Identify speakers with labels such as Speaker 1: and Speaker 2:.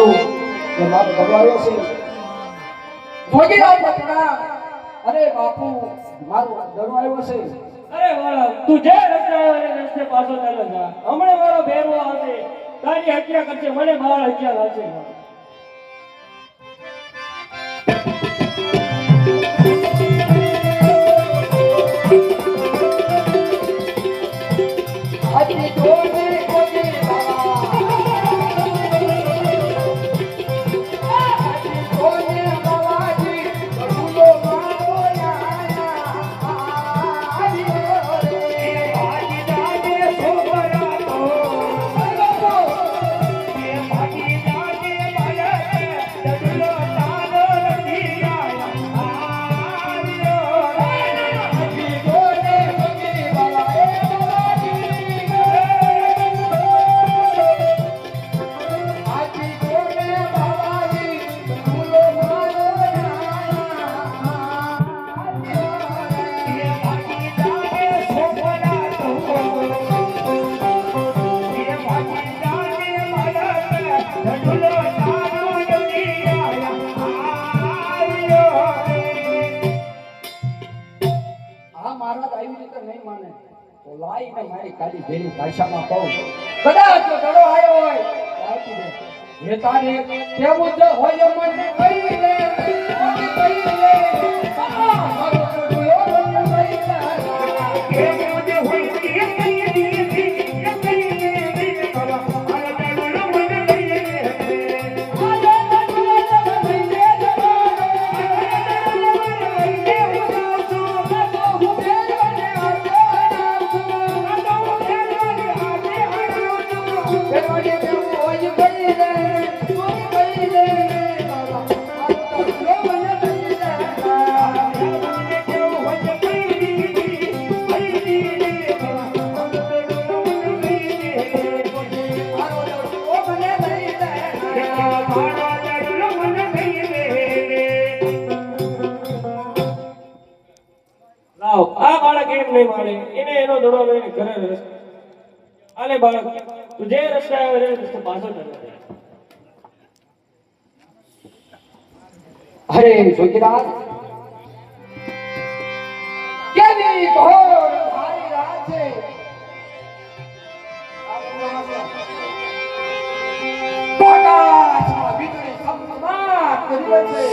Speaker 1: કહું કે મારો ઘર આવ્યો છે જોગીરાજ પટણા. અરે બાપુ મારો ઘર આવ્યો છે.
Speaker 2: અરે વાળા તું જે રસ્તે આવ્યો એ રસ્તે પાછો ચાલો જા. હમણાં મારો ભેરવો આવશે, તારી હત્યા કરશે, મને મારા હત્યા લાગશે.
Speaker 1: મારી કાલી ભેરી ભાષામાં કહું, કદાચ જો દડો આવ્યો હોય તો હે તારે કેવું જ હોય મને કહી દે, કહી દે મારો ડોયો મને કહી દે કેવું જ હોય એ કહી દે, એ કહી દે બાબા મારો ડોયો મને કહી દે, આલે ડોયો મને કહી દે,
Speaker 2: આ બાળક એમ નહીં માને, એને એનો દડો લઈને ઘરે રહેશે. આલે બાળક તું જે રસ્તે આવ્યો એ રસ્તે પાછો ચાલે.
Speaker 1: અરે જોગીરાજ કેવી ઘોર ભારી રાત છે. આકાશમાં વીજળી ચમચમાટ કરી રહી છે.